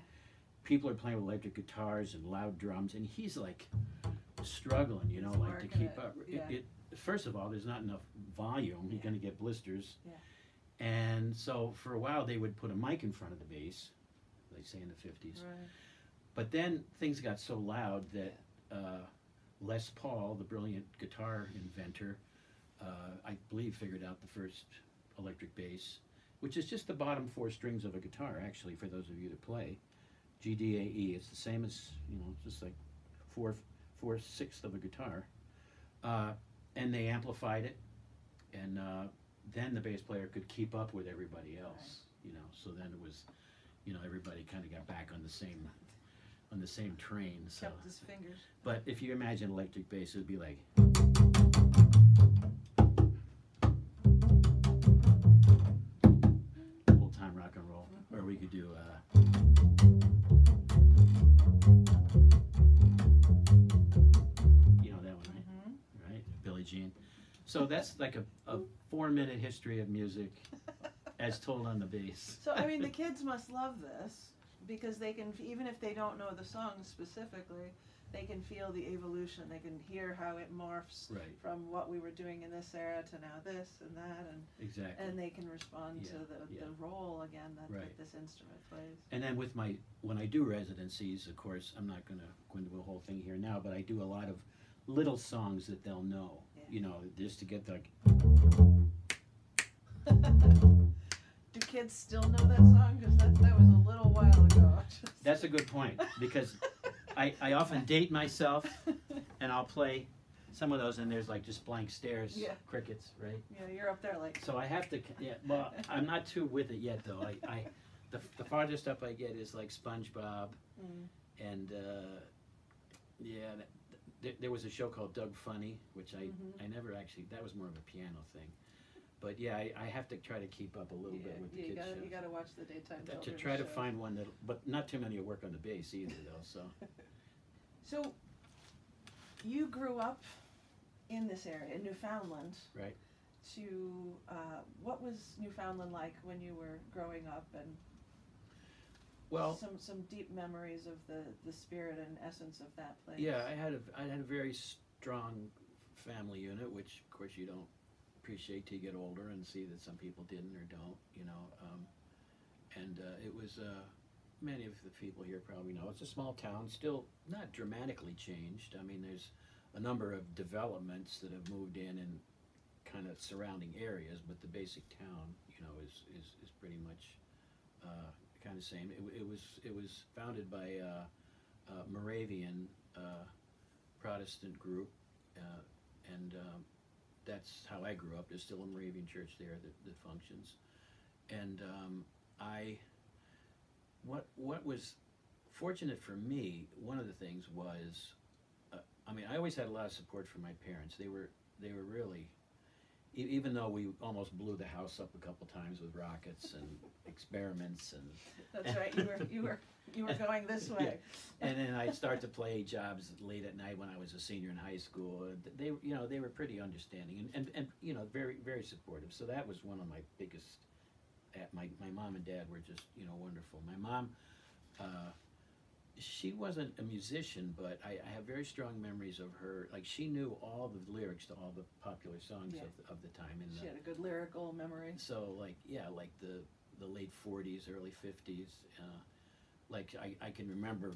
people are playing with electric guitars and loud drums, and he's like struggling, you know, He's like to working keep it, up. yeah. First of all, there's not enough volume. You're Yeah. going to get blisters. Yeah. And so for a while, they would put a mic in front of the bass, they say in the 50s. Right. But then things got so loud that Les Paul, the brilliant guitar inventor, I believe figured out the first electric bass, which is just the bottom 4 strings of a guitar, actually, for those of you that play. G, D, A, E. It's the same as, you know, just like 4/6 of a guitar. And they amplified it, and then the bass player could keep up with everybody else, you know. So then it was, you know, everybody kind of got back on the same train. So, Kept his fingers. but if you imagine electric bass, it would be like. Old time rock and roll, or we could do. You know that one, right? Mm-hmm. Right, Billie Jean. So that's like a 4-minute history of music as told on the bass. So, I mean, the kids must love this because they can, even if they don't know the songs specifically, they can feel the evolution. They can hear how it morphs Right. from what we were doing in this era to now this and that, Exactly. and they can respond to Yeah. the role again that, Right. that this instrument plays. And then with when I do residencies, of course, I'm not going to go into a whole thing here now, but I do a lot of little songs that they'll know, Yeah. you know, just to get like. Do kids still know that song? Because that was a little while ago. That's a good point, because I often date myself, and I'll play some of those, and there's like just blank stares, Yeah. crickets, right? Yeah, you're up there like. So I have to, well, I'm not too with it yet, though. The farthest up I get is like SpongeBob, and there was a show called Doug Funny, which I never actually, that was more of a piano thing. But yeah, I have to try to keep up a little bit with the kids' shows. You gotta watch the daytime To children's try to shows. find one that, but not too many will work on the bass either, though, so. So, you grew up in this area, in Newfoundland. Right. What was Newfoundland like when you were growing up, and Well, some deep memories of the spirit and essence of that place? yeah, I had a very strong family unit, which of course you don't appreciate till you get older and see that some people didn't or don't, you know. And it was many of the people here probably know it's a small town, still not dramatically changed. I mean, there's a number of developments that have moved in kind of surrounding areas, but the basic town, you know, is pretty much kind of same. It was founded by a Moravian Protestant group, and that's how I grew up. There's still a Moravian church there that functions, and what was fortunate for me, one of the things was, I mean, I always had a lot of support from my parents. They were really, even though we almost blew the house up a couple times with rockets and experiments and. That's right. You were going this way. Yeah. And then I'd start to play jobs late at night when I was a senior in high school. They were pretty understanding and very, very supportive. So that was one of my biggest. My mom and dad were just wonderful. My mom, she wasn't a musician, but I have very strong memories of her. Like, she knew all the lyrics to all the popular songs of the time. She had a good lyrical memory. So like the late 40s, early 50s. Like I can remember,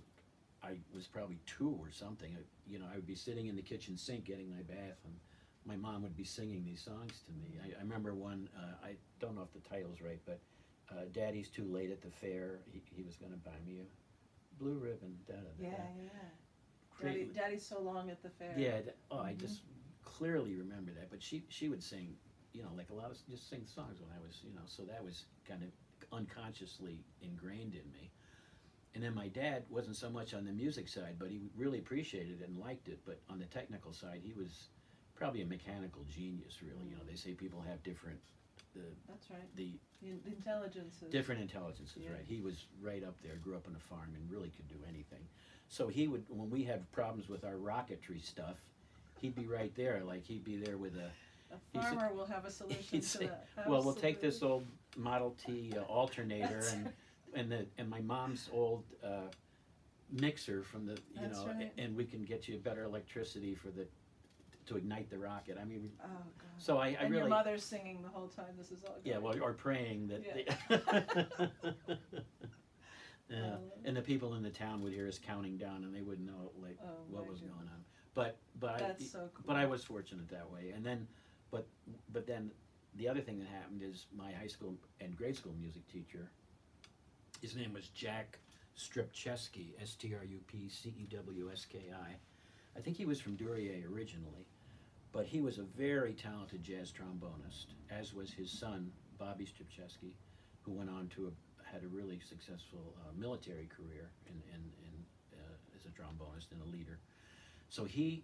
I was probably 2 or something. I would be sitting in the kitchen sink getting my bath, and my mom would be singing these songs to me. I remember one. I don't know if the title's right, but "Daddy's too late at the fair. He was going to buy me a blue ribbon." Da, da, da, yeah. Daddy's so long at the fair. Yeah. I just clearly remember that. But she would sing, like a lot of just sing songs when I was, so that was kind of unconsciously ingrained in me. And then my dad wasn't so much on the music side, but he really appreciated it and liked it. But on the technical side, he was probably a mechanical genius, really. They say people have different. That's right. The intelligences. Different intelligences, right? He was right up there, grew up on a farm, and really could do anything. So he would, when we had problems with our rocketry stuff, he'd be right there. Like, he'd be there with a farmer will have a solution to that. Well, we'll take this old Model T alternator and my mom's old mixer from the right. and we can get you better electricity to ignite the rocket. I mean, oh God. So I and really, your mother's singing the whole time this is all going. Yeah, well, or praying that. Yeah. And the people in the town would hear us counting down, and they wouldn't know what was going on. But that's so cool. But I was fortunate that way. And then, but then the other thing that happened is my high school and grade school music teacher. His name was Jack Strupczewski, Strupcewski. I think he was from Duryea originally, but he was a very talented jazz trombonist, as was his son, Bobby Strupczewski, who went on to had a really successful military career as a trombonist and a leader. So he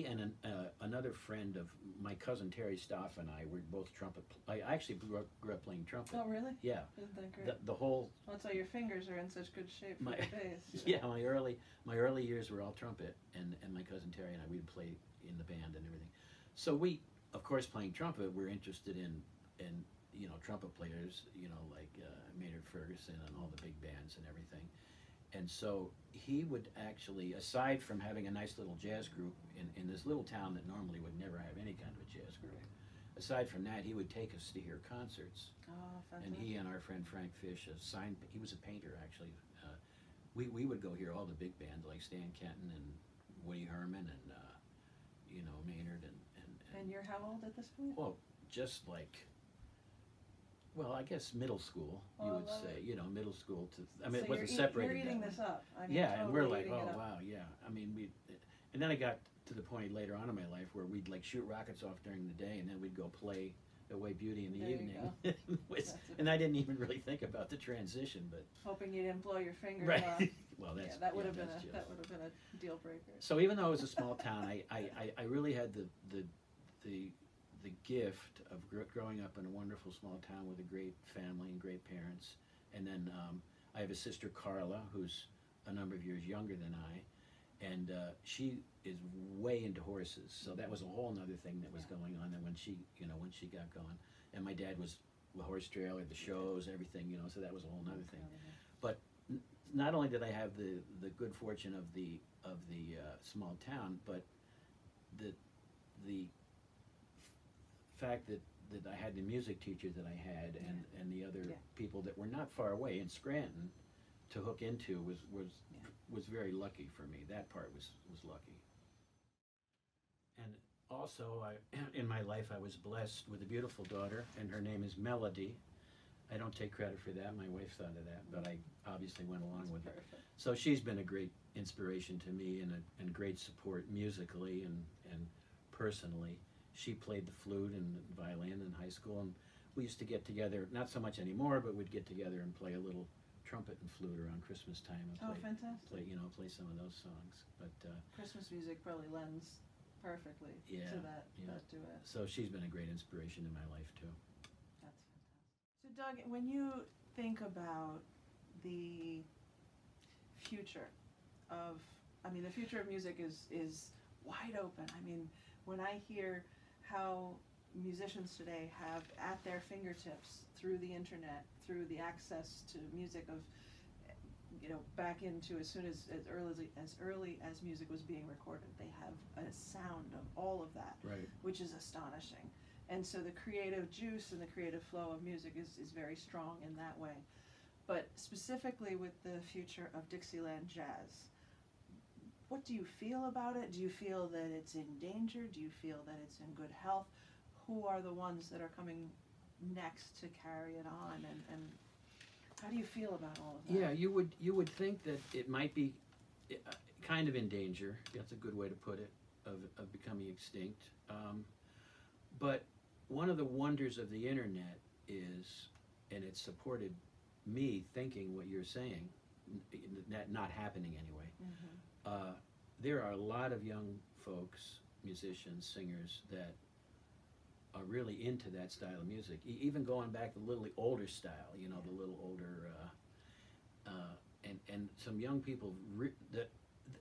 and another friend of my cousin Terry Stoff and I were both trumpet. I actually grew up playing trumpet. Oh, really? Yeah. Isn't that great? The whole. Well, that's why your fingers are in such good shape for the bass. Yeah, my early years were all trumpet, and my cousin Terry and I, we'd play in the band and everything. So we, of course, playing trumpet, we're interested in trumpet players, like Maynard Ferguson and all the big bands and everything. And so he would actually, aside from having a nice little jazz group in this little town that normally would never have any kind of a jazz group, aside from that, he would take us to hear concerts. Oh, fantastic. And he and our friend Frank Fish, he was a painter actually. We would go hear all the big bands like Stan Kenton and Woody Herman and Maynard and you're how old at this point? Well, just like. Well, I guess middle school, you would say, middle school to, I mean, so it wasn't you're separated. You're eating this up. I mean, yeah, totally and we're like, eating oh, it up. wow, yeah. I mean, and then I got to the point later on in my life where we'd like shoot rockets off during the day and then we'd go play Away Beauty in the evening. And I didn't even really think about the transition, but. Hoping you didn't blow your fingers right. off. Well, that's, that would have been a deal breaker. So even though it was a small town, I really had the gift of growing up in a wonderful small town with a great family and great parents. And then I have a sister, Carla, who's a number of years younger than I, and she is way into horses. So that was a whole other thing that was going on. And when she got going, and my dad was the horse trailer, the shows, everything, so that was a whole other thing. But not only did I have the good fortune of the small town, but the fact that I had the music teacher that I had and the other people that were not far away in Scranton to hook into was very lucky for me. That part was lucky. And also, in my life, I was blessed with a beautiful daughter, and her name is Melody. I don't take credit for that. My wife thought of that, but I obviously went along with it. So she's been a great inspiration to me and great support musically and personally. She played the flute and violin in high school, and we used to get together, not so much anymore, but we'd get together and play a little trumpet and flute around Christmas time and fantastic. play some of those songs. But Christmas music probably lends perfectly Yeah, to that yeah. that duet. So she's been a great inspiration in my life too. That's fantastic. So Doug, when you think about the future of, I mean, the future of music is wide open. I mean, when I hear how musicians today have at their fingertips through the internet, through the access to music of, you know, back into as soon as early as music was being recorded, they have a sound of all of that, Right. which is astonishing. And so the creative juice and the creative flow of music is very strong in that way. But specifically with the future of Dixieland jazz, what do you feel about it? Do you feel that it's in danger? Do you feel that it's in good health? Who are the ones that are coming next to carry it on, and how do you feel about all of that? Yeah, you would think that it might be kind of in danger. That's a good way to put it, of becoming extinct. But one of the wonders of the internet is, and it supported me thinking what you're saying, that not happening anyway. Mm-hmm. There are a lot of young folks, musicians, singers that are really into that style of music. Even going back to the little older style, you know, the little older, and some young people that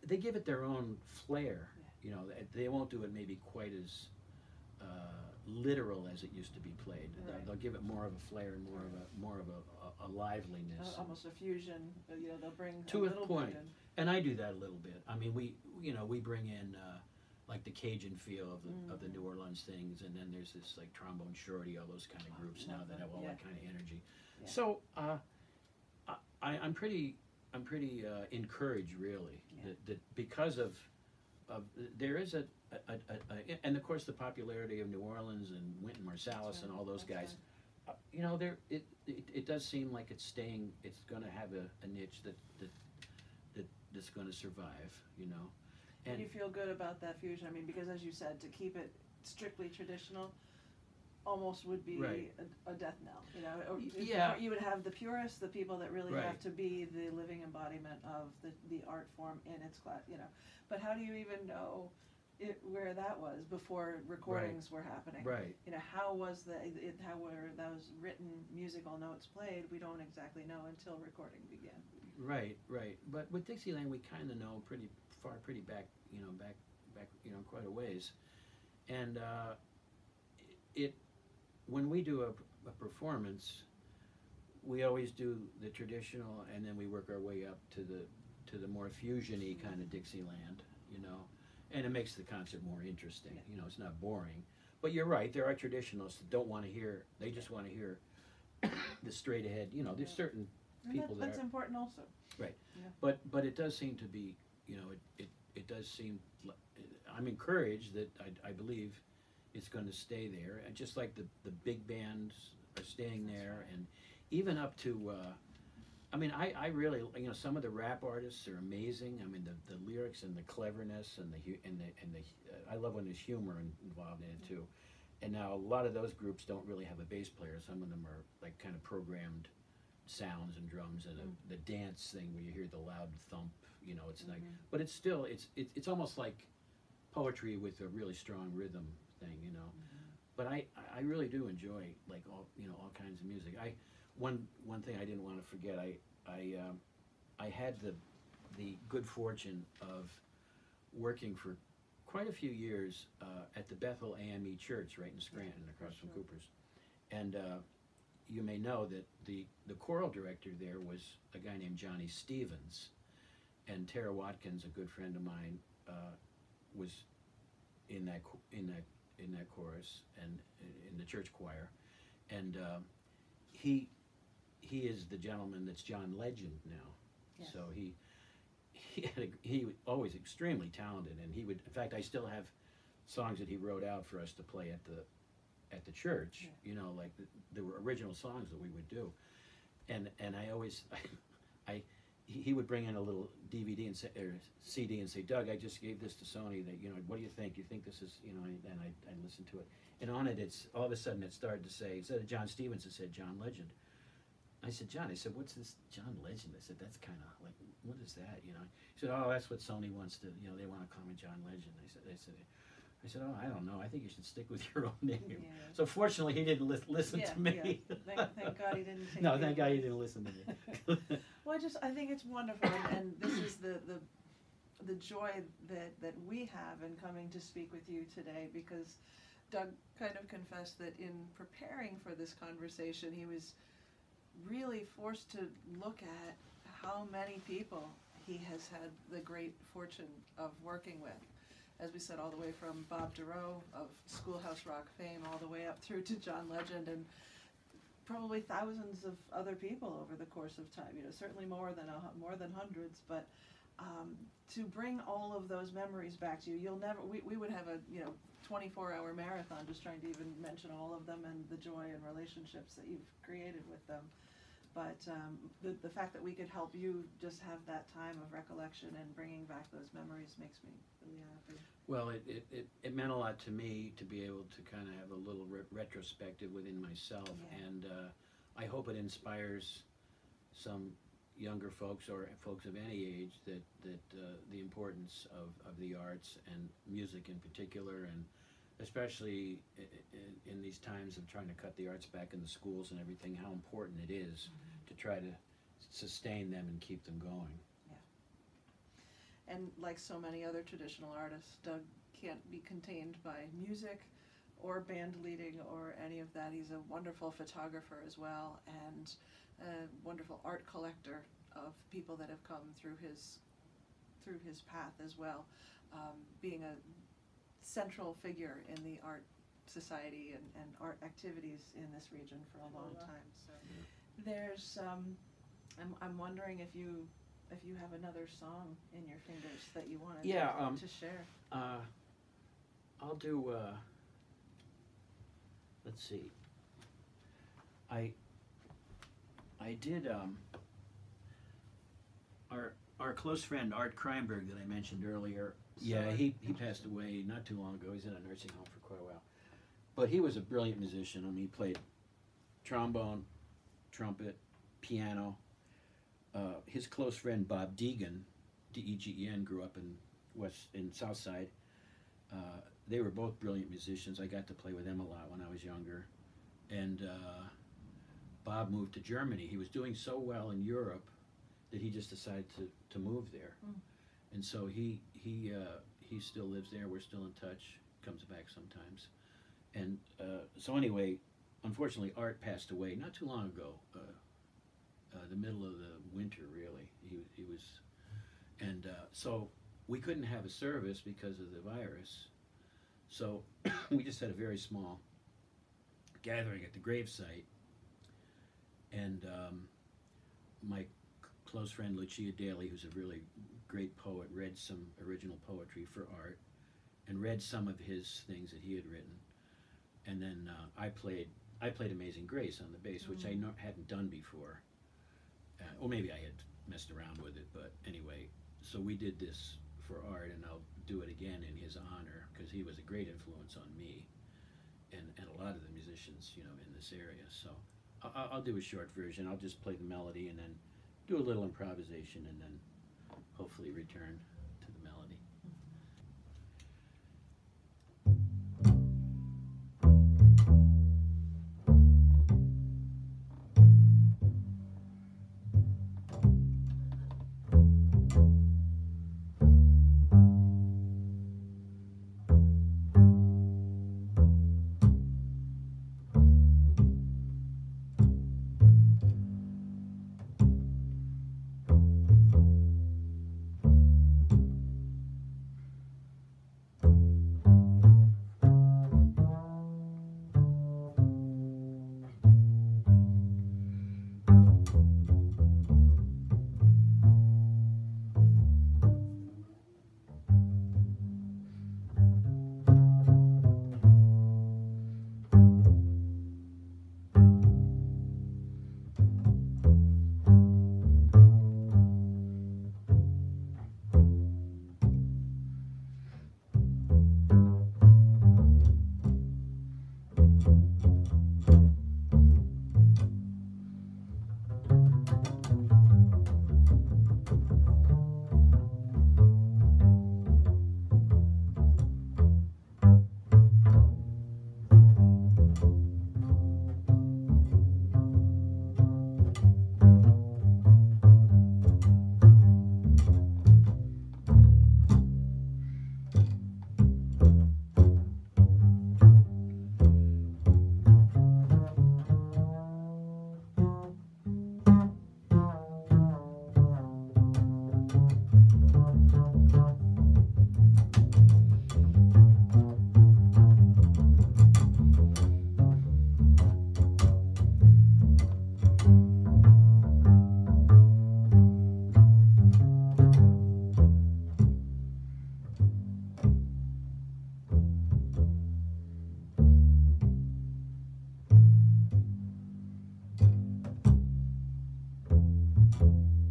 they give it their own flair. Yeah. You know, they won't do it maybe quite as literal as it used to be played. Right. They'll give it more of a flair and more of a liveliness. Almost a fusion. You know, they'll bring To a a little point. bit in. And I do that a little bit. I mean, we bring in like the Cajun feel of the New Orleans things, and then there's this like Trombone Shorty, all those kind of groups now that have all that kind of energy. Yeah. So I'm pretty encouraged, really, that because of there is a and of course the popularity of New Orleans and Wynton Marsalis and all those guys. You know, it does seem like it's going to have a niche that's going to survive, you know. And you feel good about that fusion? I mean, because as you said, to keep it strictly traditional almost would be Right. a death knell, you know. Or you would have the purists, the people that really Right. have to be the living embodiment of the art form in its class, you know. But how do you even know where that was before recordings were happening? Right. You know, how were those written musical notes played? We don't exactly know until recording began. Right. But with Dixieland, we kind of know pretty back, quite a ways. And when we do a performance, we always do the traditional, and then we work our way up to the more fusion-y kind of Dixieland, you know. And it makes the concert more interesting. Yeah. You know, it's not boring. But you're right, there are traditionalists that don't want to hear, they just want to hear the straight ahead, you know, there's certain people that's that are, important also. right. Yeah. But it does seem to be, you know, it does seem, I'm encouraged that I believe it's going to stay there, and just like the big bands are staying there, and even up to, I mean, I really, you know, some of the rap artists are amazing. I mean, the lyrics and the cleverness and the I love when there's humor involved in it too. And now a lot of those groups don't really have a bass player. Some of them are like kind of programmed sounds and drums and the dance thing where you hear the loud thump. You know, it's like, but it's still it's almost like poetry with a really strong rhythm thing. You know, but I really do enjoy like all kinds of music. One thing I didn't want to forget, I had the good fortune of working for quite a few years at the Bethel AME Church right in Scranton, across from Cooper's. And you may know that the choral director there was a guy named Johnny Stevens, and Tara Watkins, a good friend of mine, was in that chorus and in the church choir, and he is the gentleman that's John Legend now. Yes. So he was always extremely talented, and he would, in fact, I still have songs that he wrote out for us to play at the church. Yeah. You know, like there were original songs that we would do, and I always he would bring in a little DVD and say, or CD and say, Doug, I just gave this to Sony. That, you know, what do you think? You think this is, you know? And I listened to it, and on it, it's all of a sudden it started to say, instead of John Stevens, it said John Legend. I said, John, I said, what's this John Legend? I said, that's kind of like, what is that? You know? He said, oh, that's what Sony wants to, you know, they want to call me John Legend. I said, I said, "Oh, I don't know. I think you should stick with your own name." Yeah. So fortunately, he didn't listen Yeah, to me. yeah. Thank God he didn't take No, you. thank God he didn't listen to me. Well, I think it's wonderful, and this is the joy that we have in coming to speak with you today, because Doug kind of confessed that in preparing for this conversation, he was really forced to look at how many people he has had the great fortune of working with. As we said, all the way from Bob Dorough of Schoolhouse Rock fame all the way up through to John Legend, and probably thousands of other people over the course of time. Certainly more than hundreds, but to bring all of those memories back to you, we would have a 24-hour marathon just trying to even mention all of them and the joy and relationships that you've created with them. But the fact that we could help you just have that time of recollection and bringing back those memories makes me really happy. Well, it meant a lot to me to be able to kind of have a little retrospective within myself, Yeah. and I hope it inspires some younger folks or folks of any age that the importance of the arts and music in particular, and especially in these times of trying to cut the arts back in the schools and everything, how important it is to try to sustain them and keep them going. And like so many other traditional artists, Doug can't be contained by music or band leading or any of that. He's a wonderful photographer as well, and a wonderful art collector of people that have come through his path as well, being a central figure in the art society and art activities in this region for a long time. So there's I'm wondering if you have another song in your fingers that you wanted to share. I'll do let's see, I did our close friend Art Kreinberg that I mentioned earlier. Yeah, he passed away not too long ago. He's in a nursing home for quite a while. But he was a brilliant musician. I mean, he played trombone, trumpet, piano. His close friend Bob Deegan, D-E-G-E-N, grew up in Southside. They were both brilliant musicians. I got to play with them a lot when I was younger. And Bob moved to Germany. He was doing so well in Europe that he just decided to move there. And so he still lives there. We're still in touch. Comes back sometimes. And so anyway, unfortunately, Art passed away not too long ago. The middle of the winter, really. He was, and so we couldn't have a service because of the virus. So we just had a very small gathering at the gravesite, and my close friend Lucia Daly, who's a really great poet, read some original poetry for Art, and read some of his things that he had written, and then I played Amazing Grace on the bass, which I hadn't done before. Or maybe I had messed around with it, but anyway, so we did this for Art, and I'll do it again in his honor, because he was a great influence on me and a lot of the musicians, in this area. So I'll do a short version. I'll just play the melody and then do a little improvisation, and then hopefully return to the melody. you.